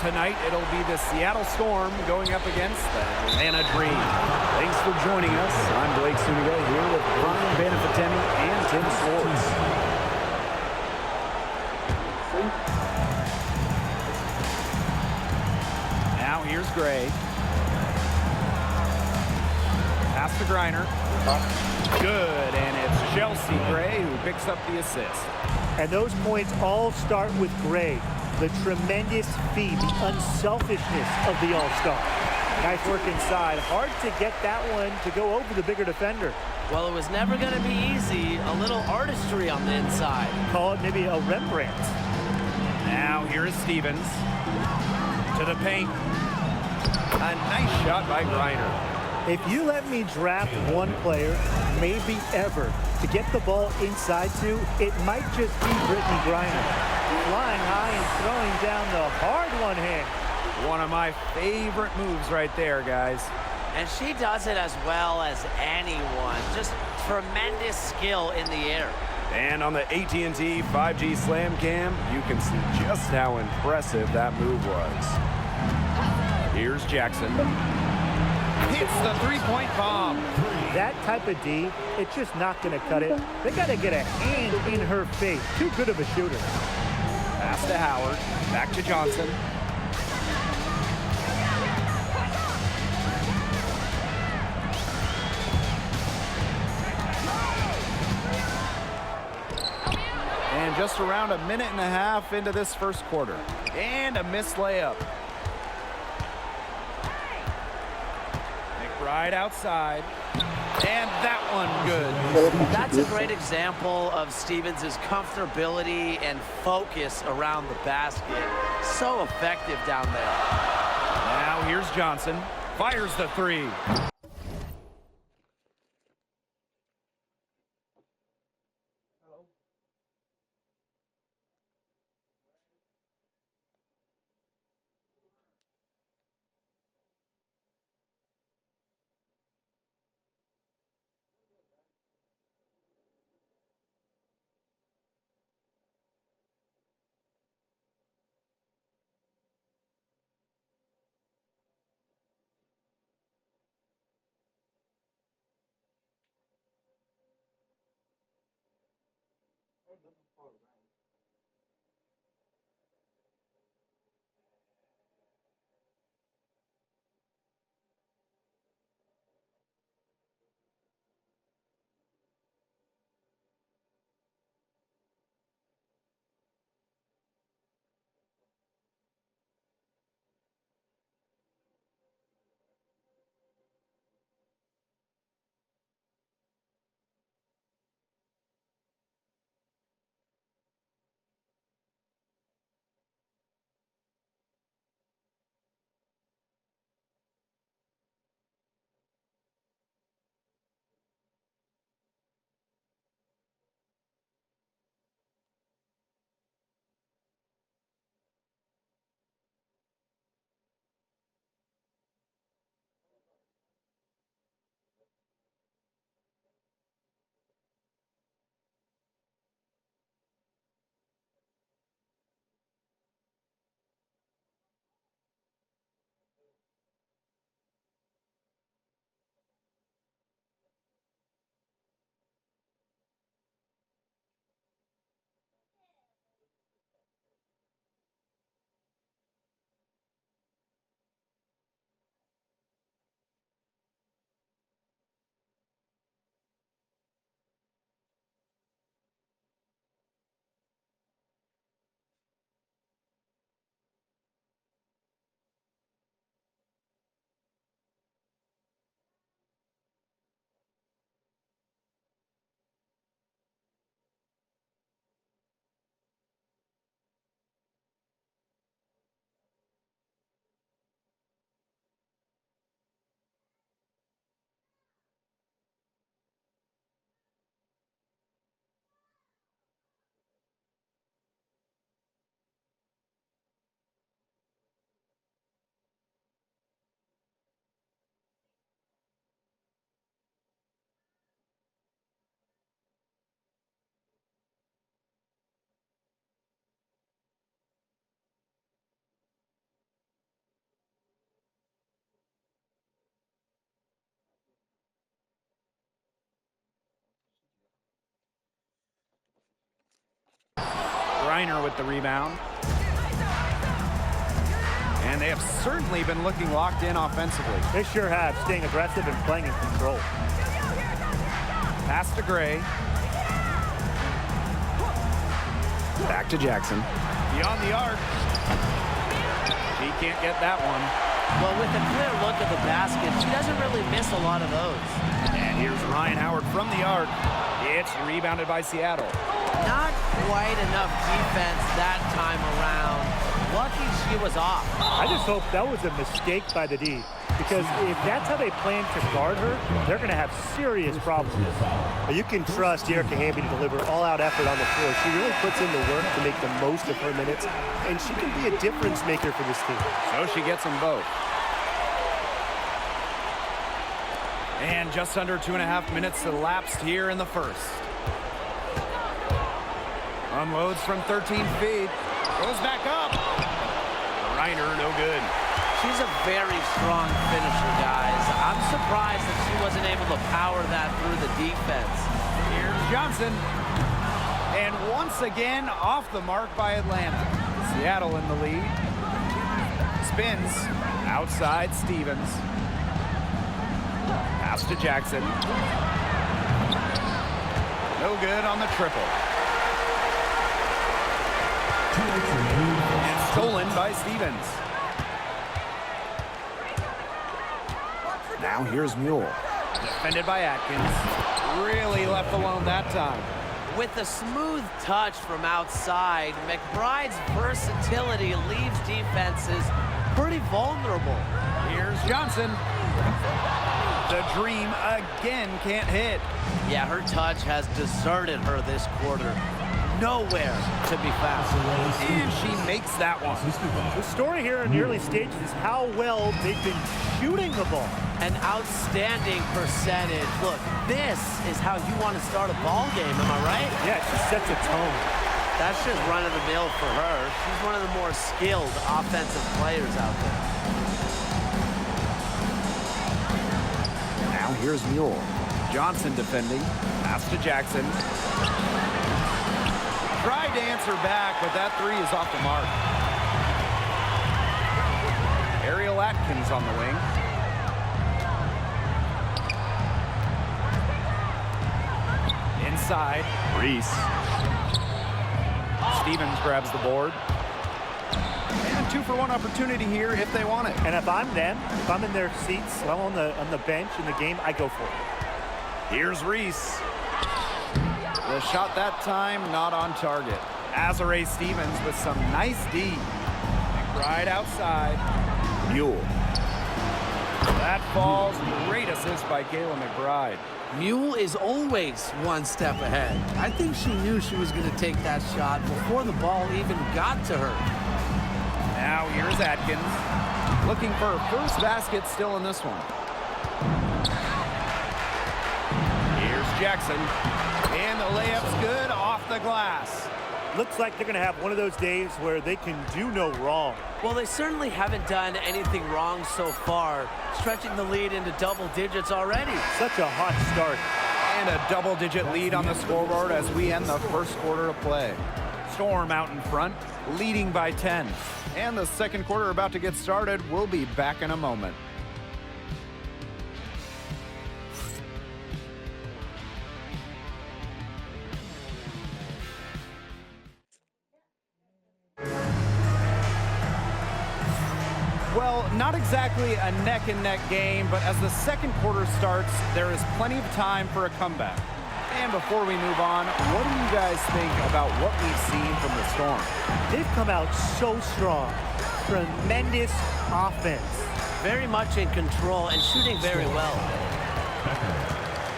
tonight, it'll be the Seattle Storm going up against the Atlanta Dream. Thanks for joining us. I'm Blake Suniga here with Brian Benefatemi and Tim Swartz. Now here's Gray. Pass to Griner. Good, and it's Chelsea Gray who picks up the assist. And those points all start with Gray. The tremendous feed, the unselfishness of the All-Star. Nice work inside. Hard to get that one to go over the bigger defender. Well, it was never going to be easy. A little artistry on the inside. Call it maybe a Rembrandt. Now here is Stevens. To the paint. A nice shot by Griner. If you let me draft one player, maybe ever, to get the ball inside to, it might just be Brittany Griner. Flying high and throwing down the hard one hand. One of my favorite moves right there, guys. And she does it as well as anyone. Just tremendous skill in the air. And on the AT&T 5G Slam Cam, you can see just how impressive that move was. Here's Jackson. Hits the three-point bomb. That type of D, it's just not going to cut it. They got to get a hand in her face. Too good of a shooter. Pass to Howard. Back to Johnson. And just around a minute and a half into this first quarter. And a missed layup. McBride outside. And that one good. That's a great example of Stevens' comfortability and focus around the basket. So effective down there. Now here's Johnson. Fires the three. Griner with the rebound. And they have certainly been looking locked in offensively. They sure have, staying aggressive and playing in control. Pass to Gray. Back to Jackson. Beyond the arc. She can't get that one. Well, with a clear look at the basket, she doesn't really miss a lot of those. And here's Ryan Howard from the arc. It's rebounded by Seattle. Not quite enough defense that time around. Lucky she was off. I just hope that was a mistake by the D, because if that's how they plan to guard her, they're going to have serious problems. You can trust Erica Hamby to deliver all-out effort on the floor. She really puts in the work to make the most of her minutes, and she can be a difference maker for this team. So she gets them both. And just under 2.5 minutes elapsed here in the first. Unloads from 13 feet. Goes back up. Reiner, no good. She's a very strong finisher, guys. I'm surprised that she wasn't able to power that through the defense. Here's Johnson. And once again, off the mark by Atlanta. Seattle in the lead. Spins. Outside Stevens. Pass to Jackson. No good on the triple. And stolen by Stevens. Now here's Mule. Defended by Atkins. Really left alone that time. With a smooth touch from outside, McBride's versatility leaves defenses pretty vulnerable. Here's Johnson. The dream again can't hit. Yeah, her touch has deserted her this quarter. Nowhere to be found. And she makes that one. The story here in the early stages is how well they've been shooting the ball. An outstanding percentage. Look, this is how you want to start a ball game, am I right? Yeah, it just sets a tone. That's just run-of-the-mill for her. She's one of the more skilled offensive players out there. Now here's Mule. Johnson defending. Pass to Jackson. Tried to answer back, but that three is off the mark. Ariel Atkins on the wing. Inside, Reese. Stevens grabs the board. And 2-for-1 opportunity here if they want it. And if I'm them, if I'm in their seats, if I'm on the bench in the game, I go for it. Here's Reese. The shot that time not on target. Azare Stevens with some nice D. Right outside. Mule. That falls. Great assist by Kayla McBride. Mule is always one step ahead. I think she knew she was going to take that shot before the ball even got to her. Now here's Atkins. Looking for her first basket still in this one. Here's Jackson. And the layup's good off the glass. Looks like they're going to have one of those days where they can do no wrong. Well, they certainly haven't done anything wrong so far, stretching the lead into double digits already. Such a hot start. And a double-digit lead on the scoreboard as we end the first quarter of play. Storm out in front, leading by 10. And the second quarter about to get started. We'll be back in a moment. Well, not exactly a neck-and-neck game, but as the second quarter starts, there is plenty of time for a comeback. And before we move on, what do you guys think about what we've seen from the Storm? They've come out so strong. Tremendous offense. Very much in control and shooting very well.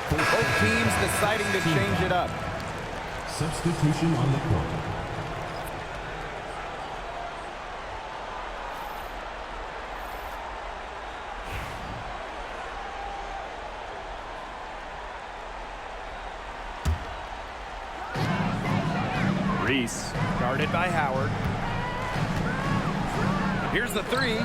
Both teams deciding to change it up. Substitution on the court. Reese, guarded by Howard. Here's the three.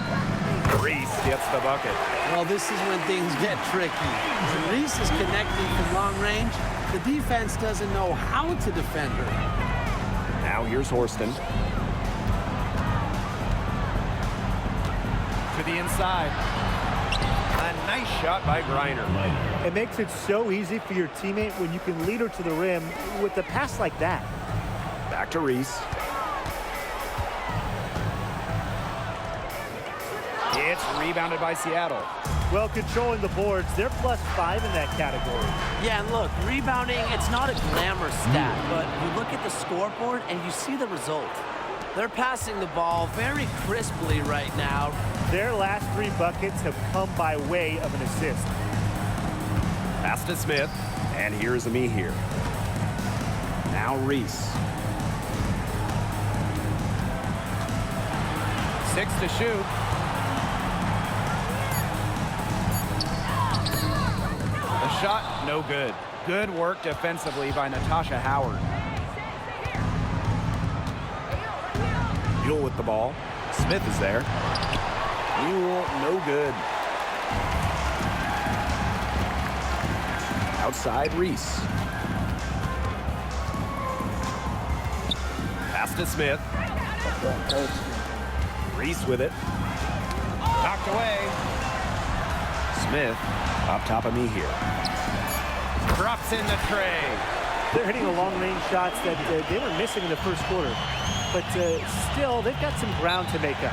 Reese gets the bucket. Well, this is when things get tricky. When Reese is connecting from long range, the defense doesn't know how to defend her. Now Now here's Horston. To the inside. A nice shot by Griner. It makes it so easy for your teammate when you can lead her to the rim with a pass like that. Back to Reese. It's rebounded by Seattle. Well, controlling the boards, they're +5 in that category. Yeah, and look, rebounding, it's not a glamour stat, but you look at the scoreboard and you see the result. They're passing the ball very crisply right now. Their last 3 buckets have come by way of an assist. Pass to Smith, and here's Amihir. Now Reese. 6 to shoot. The shot, no good. Good work defensively by Natasha Howard. Mule with the ball. Smith is there. Mule, no good. Outside Reese. Pass to Smith. Reese with it. Knocked away. Smith up top of me here. Drops in the tray. They're hitting the long-range shots that they were missing in the first quarter. But still, they've got some ground to make up.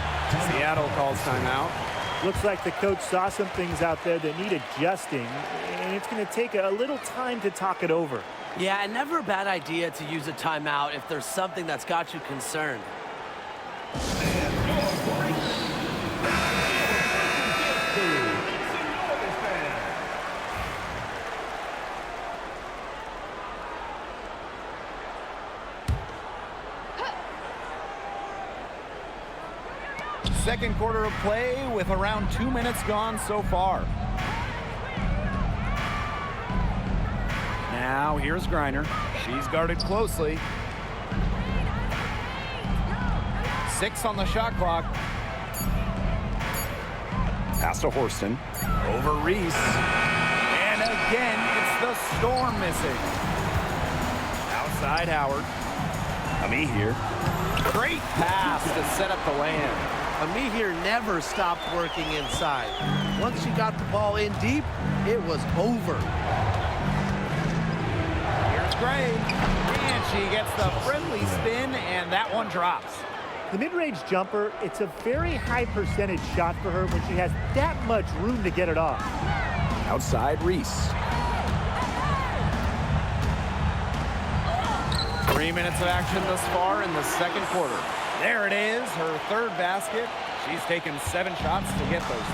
Seattle calls timeout. Looks like the coach saw some things out there that need adjusting, and it's going to take a little time to talk it over. Yeah, and never a bad idea to use a timeout if there's something that's got you concerned. Second quarter of play with around 2 minutes gone so far. Now here's Griner. She's guarded closely. 6 on the shot clock. Pass to Horston. Over Reese. And again, it's the Storm missing. Outside Howard. Amihir. Great pass to set up the land. Amihir never stopped working inside. Once she got the ball in deep, it was over. Here's Gray, and she gets the friendly spin, and that one drops. The mid-range jumper, it's a very high percentage shot for her when she has that much room to get it off. Outside Reese. 3 minutes of action thus far in the second quarter. There it is, her third basket. She's taken 7 shots to get those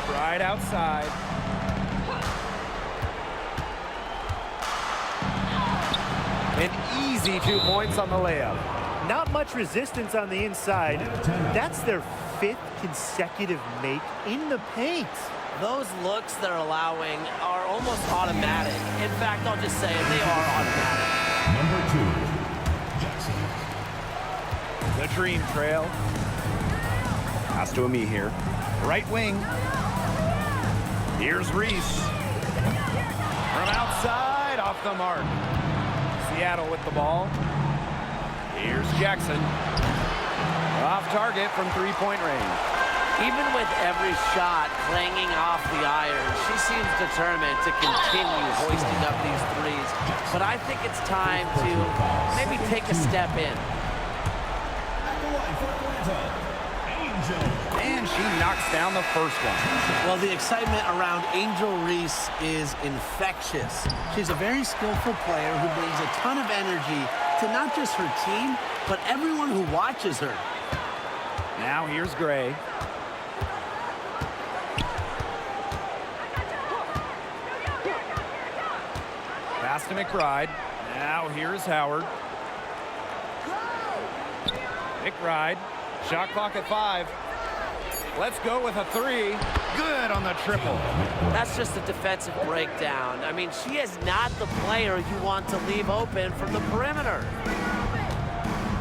3. Right outside. An easy 2 points on the layup. Not much resistance on the inside. That's their 5th consecutive make in the paint. Those looks they're allowing are almost automatic. In fact, I'll just say it, they are automatic. Number 2, Jackson. The Dream Trail. Pass to Amihir. Right wing. Here's Reese. From outside, off the mark. Seattle with the ball. Here's Jackson. Off target from 3-point range. Even with every shot clanging off the iron, she seems determined to continue hoisting up these threes. But I think it's time to maybe take a step in. And she knocks down the first one. Well, the excitement around Angel Reese is infectious. She's a very skillful player who brings a ton of energy to not just her team, but everyone who watches her. Now here's Gray. Pass to McBride. Now here's Howard. McBride. Shot clock at 5. Let's go with a 3. Good on the triple. That's just a defensive breakdown. I mean, she is not the player you want to leave open from the perimeter.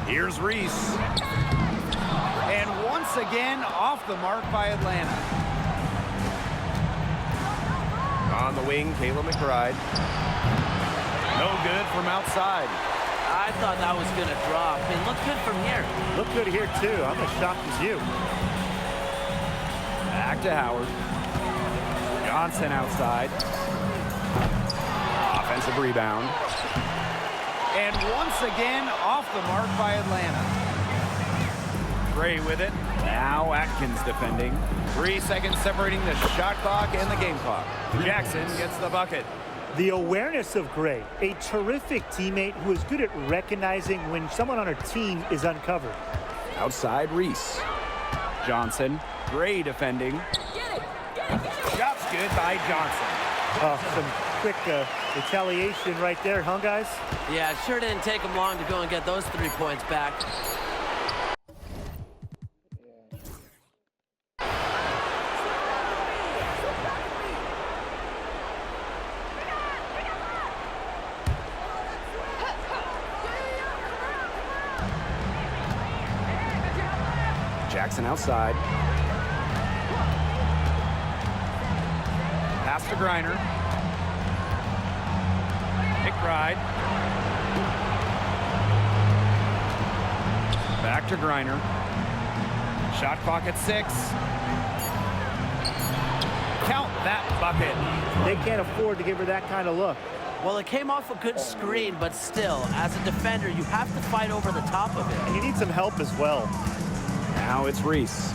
Here's Reese. And once again, off the mark by Atlanta. On the wing, Kayla McBride. No good from outside. I thought that was going to drop. It looked good from here. Look good here, too. I'm as shocked as you. Back to Howard. Johnson outside. Offensive rebound. And once again, off the mark by Atlanta. Gray with it. Now Atkins defending. 3 seconds separating the shot clock and the game clock. Jackson gets the bucket. The awareness of Gray, a terrific teammate who is good at recognizing when someone on her team is uncovered. Outside Reese. Johnson. Gray defending. Shot's good by Johnson. Some quick retaliation right there, huh, guys? Yeah, it sure didn't take them long to go and get those 3 points back. Jackson outside. Pass to Griner. McBride. Back to Griner. Shot clock at 6. Count that bucket. They can't afford to give her that kind of look. Well, it came off a good screen, but still, as a defender, you have to fight over the top of it. And you need some help as well. Now it's Reese.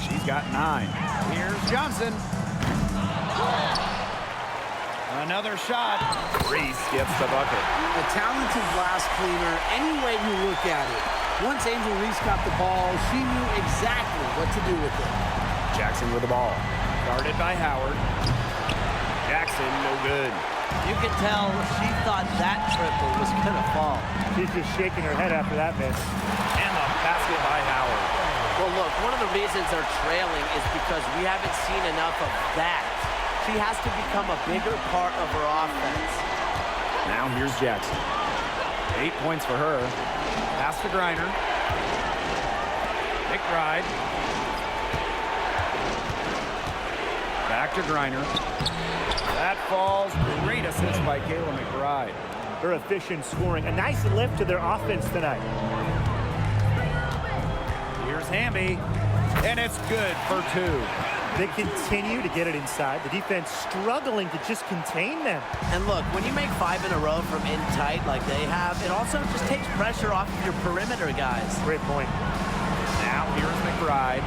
She's got 9. Here's Johnson. Another shot. Reese gets the bucket. A talented glass cleaner, any way you look at it. Once Angel Reese got the ball, she knew exactly what to do with it. Jackson with the ball. Guarded by Howard. Jackson, no good. You can tell she thought that triple was going to fall. She's just shaking her head after that miss. And the basket by Howard. Well, look, one of the reasons they're trailing is because we haven't seen enough of that. She has to become a bigger part of her offense. Now here's Jackson. 8 points for her. Pass to Griner. McBride. Back to Griner. That falls. Great assist by Kayla McBride. Her efficient scoring. A nice lift to their offense tonight. Here's Hamby. And it's good for 2. They continue to get it inside. The defense struggling to just contain them. And look, when you make 5 in a row from in tight like they have, it also just takes pressure off of your perimeter guys. Great point. Now here's McBride.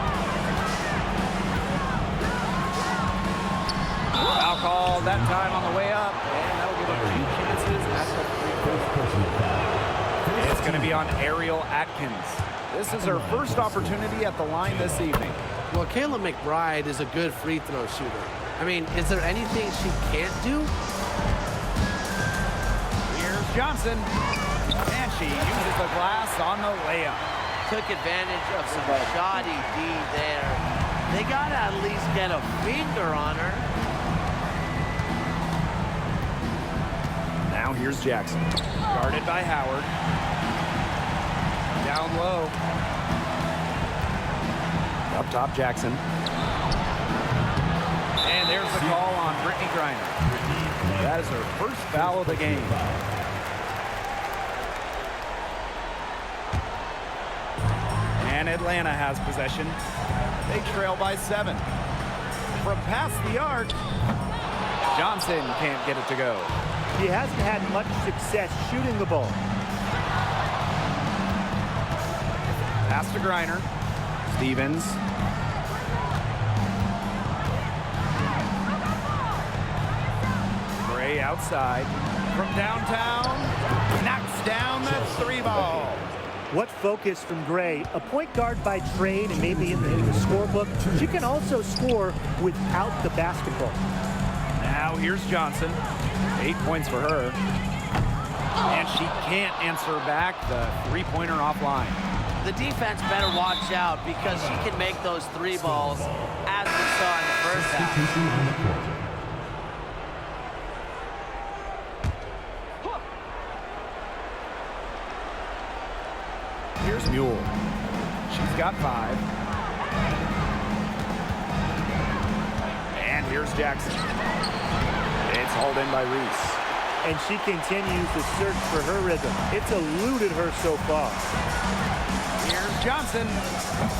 Foul call that time on the way up. And that'll give them 2 chances at the 3-point. It's going to be on Ariel Atkins. This is her first opportunity at the line this evening. Well, Kayla McBride is a good free throw shooter. I mean, is there anything she can't do? Here's Johnson. And she uses the glass on the layup. Took advantage of some shoddy D there. They got to at least get a finger on her. Now here's Jackson. Guarded by Howard. Down low. Up top, Jackson. And there's the call on Brittany Griner. That is her first foul of the game. And Atlanta has possession. They trail by 7. From past the arc, Johnson can't get it to go. He hasn't had much success shooting the ball. Pass to Griner. Stevens. Gray outside. From downtown. Knocks down the 3 ball. What focus from Gray. A point guard by trade and maybe in the scorebook. She can also score without the basketball. Now here's Johnson. 8 points for her. And she can't answer back the 3-pointer offline. The defense better watch out because she can make those 3 balls as we saw in the first half. Here's Mule. She's got 5. And here's Jackson. It's hauled in by Reese. and she continues to search for her rhythm. It's eluded her so far. Here's Johnson.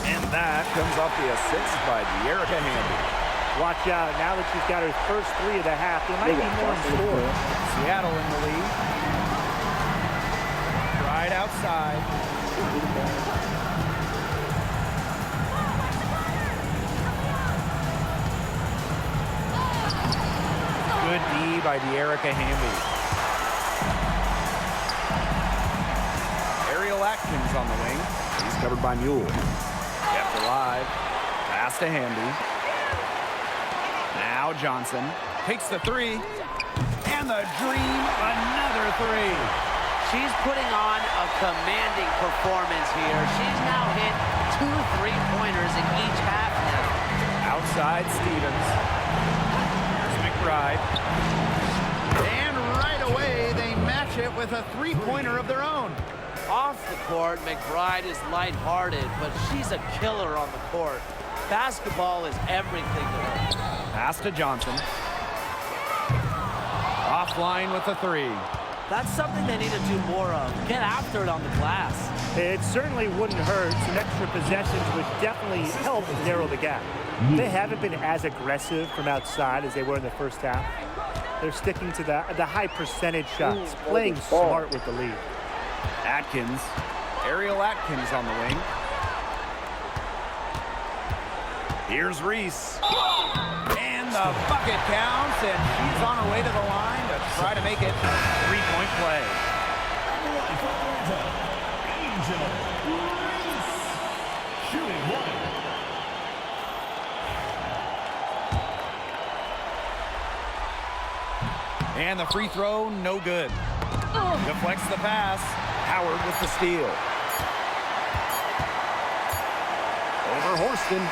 And that comes off the assist by Erica Hamby. Watch out, now that she's got her first three of the half, there might be more in store. Seattle in the lead. Right outside. Good D by Erica Hamby. Ariel Atkins on the wing. He's covered by Mule. Kept alive. Pass to Hamby. Now Johnson takes the three. And the dream, another three. She's putting on a commanding performance here. She's now hit 2 3-pointers in each half now. Outside Stevens. Here's McBride. And right away, they match it with a three-pointer of their own. Off the court, McBride is lighthearted, but she's a killer on the court. Basketball is everything to her. Pass to Johnson. Offline with the three. That's something they need to do more of. Get after it on the glass. It certainly wouldn't hurt. Some extra possessions would definitely help narrow the gap. They haven't been as aggressive from outside as they were in the first half. They're sticking to the high percentage shots, playing smart with the lead. Atkins. Ariel Atkins on the wing. Here's Reese. And the bucket counts, and she's on her way to the line to try to make it a three-point play. Shooting one. And the free throw, no good. Deflects the pass. Howard with the steal. Over Horston.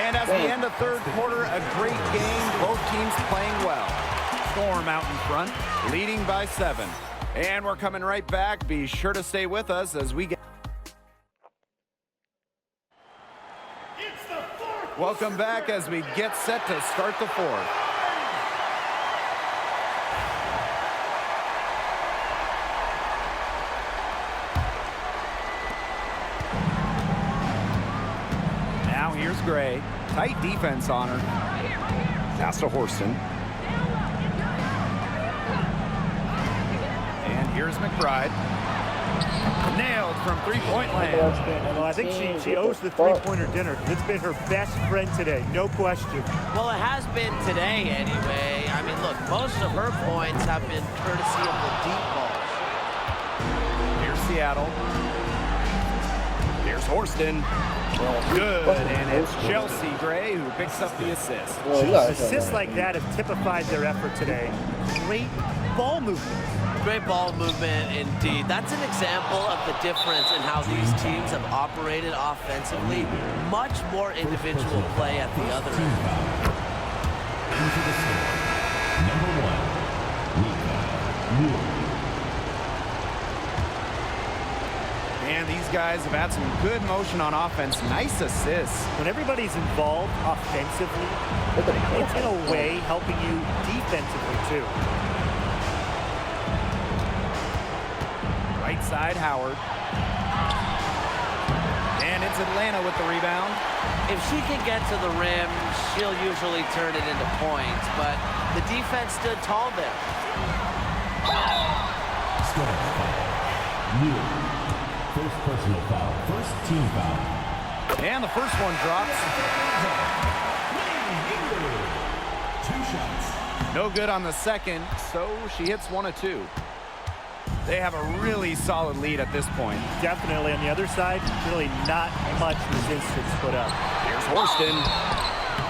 And as we end the third quarter, a great game. Both teams playing well. Storm out in front, leading by 7. And we're coming right back. Be sure to stay with us as we get... Welcome back as we get set to start the fourth. Now here's Gray. Tight defense on her. Pass to Horston. And here's McBride. Nailed from three-point land. Well, I think she owes the three-pointer dinner. It's been her best friend today, no question. Well, it has been today anyway. I mean, look, most of her points have been courtesy of the deep balls. Here's Seattle. Here's Horston. Good, and it's Chelsea Gray who picks up the assist. Assists like that have typified their effort today. Great ball movement. Great ball movement indeed. That's an example of the difference in how these teams have operated offensively. Much more individual play at the other end. Into the score. Number 1, Mika Moore. And these guys have had some good motion on offense. Nice assists. When everybody's involved offensively, it's in a way helping you defensively too. Right side, Howard. And it's Atlanta with the rebound. If she can get to the rim, she'll usually turn it into points, but the defense stood tall there. Score. Moore. First personal foul. First team foul. And the first one drops. 2 shots. No good on the second, so she hits 1 of 2. They have a really solid lead at this point. Definitely on the other side, really not much resistance put up. Here's Horston.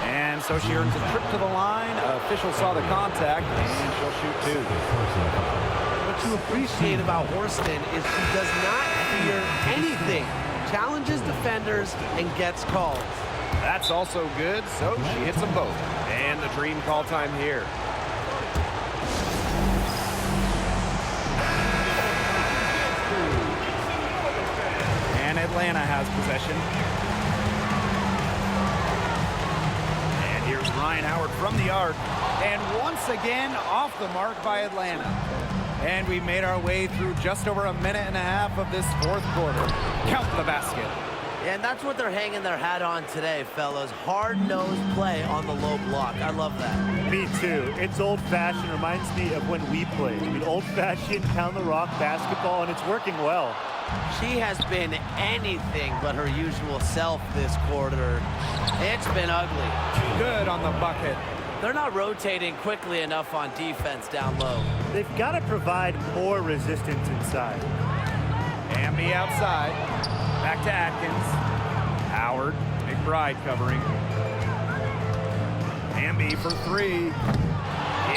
And so she earns a trip to the line. Official saw the contact, and she'll shoot 2. What you appreciate about Horston is she does not fear anything. Challenges defenders and gets calls. That's also good, so she hits them both. And the dream call time here. And Atlanta has possession. And here's Ryan Howard from the arc. And once again, off the mark by Atlanta. And we made our way through just over a minute and a half of this fourth quarter. Count the basket. And that's what they're hanging their hat on today, fellas. Hard-nosed play on the low block. I love that. Me too. It's old-fashioned. Reminds me of when we played. I mean, old-fashioned, pound-the-rock basketball, and it's working well. She has been anything but her usual self this quarter. It's been ugly. Good on the bucket. They're not rotating quickly enough on defense down low. They've got to provide more resistance inside. Amby outside. Back to Atkins. Howard. McBride covering. Amby for three.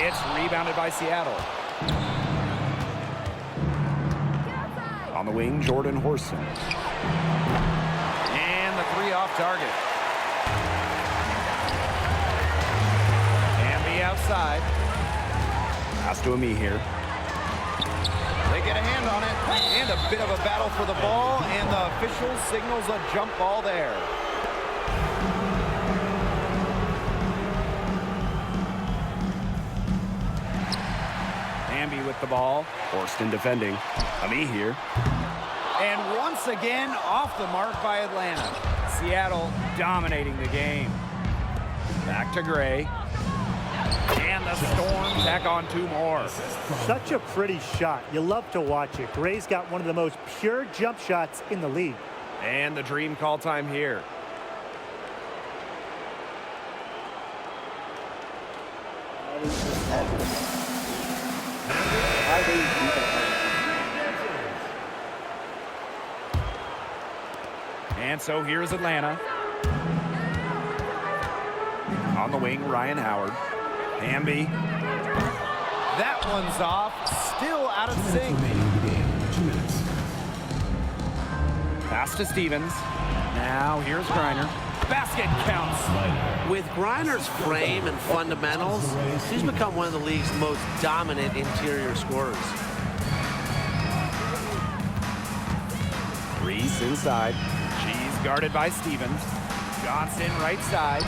It's rebounded by Seattle. On the wing, Jordan Horston. And the three off target. Amby outside. Pass to Ami here. They get a hand on it, and a bit of a battle for the ball, and the official signals a jump ball there. Amby with the ball. Horston defending. Ami here. And once again, off the mark by Atlanta. Seattle dominating the game. Back to Gray. And the Storm tack on two more. Such a pretty shot. You love to watch it. Gray's got one of the most pure jump shots in the league. And the dream call time here. And so here's Atlanta. On the wing, Ryan Howard. Amby. That one's off. Still out of sync. Pass to Stevens. Now here's Griner. Basket counts. With Griner's frame and fundamentals, she's become one of the league's most dominant interior scorers. Reese inside. She's guarded by Stevens. Johnson right side.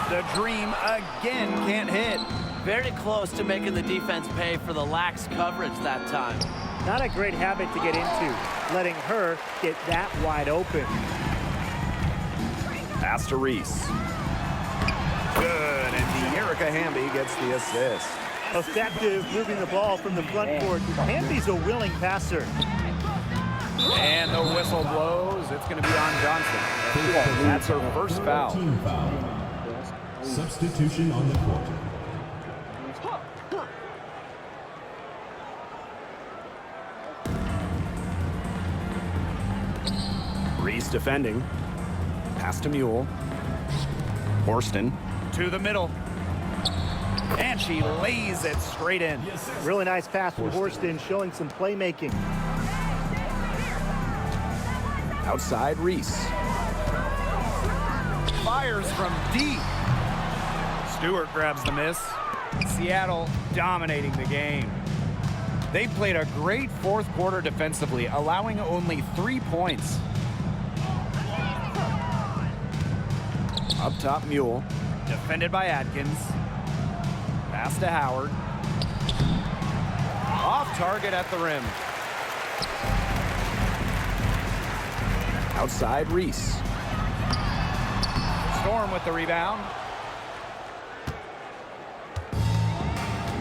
The dream again can't hit. Very close to making the defense pay for the lax coverage that time. Not a great habit to get into, letting her get that wide open. Pass to Reese. Good, and Erica Hamby gets the assist. Effective moving the ball from the front court. Hamby's a willing passer. And the whistle blows. It's going to be on Johnson. That's her first foul. Team foul. Substitution on the court. Reese defending. Pass to Mule. Horston to the middle. And she lays it straight in. Really nice pass from Horston, showing some playmaking. Outside Reese. Fires from deep. Stewart grabs the miss. Seattle dominating the game. They played a great fourth quarter defensively, allowing only 3 points. Up top, Mule. Defended by Atkins. Pass to Howard. Off target at the rim. Outside, Reese. Storm with the rebound.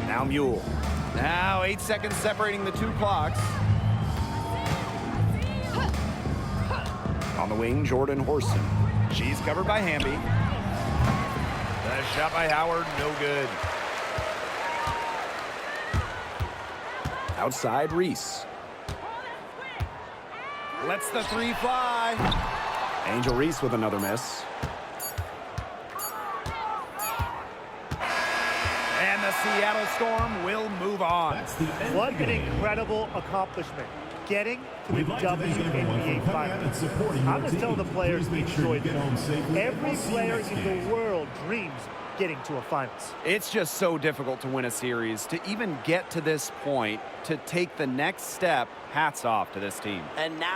Now Mule. Now 8 seconds separating the two clocks. On the wing, Jordan Horston. She's covered by Hamby. The shot by Howard, no good. Outside, Reese. Lets the three fly. Angel Reese with another miss. And the Seattle Storm will move on. What an incredible accomplishment. Getting to the WNBA Finals. I'm just telling the players we enjoyed this. Every player in the world dreams getting to a finals. It's just so difficult to win a series. To even get to this point, to take the next step, hats off to this team. And now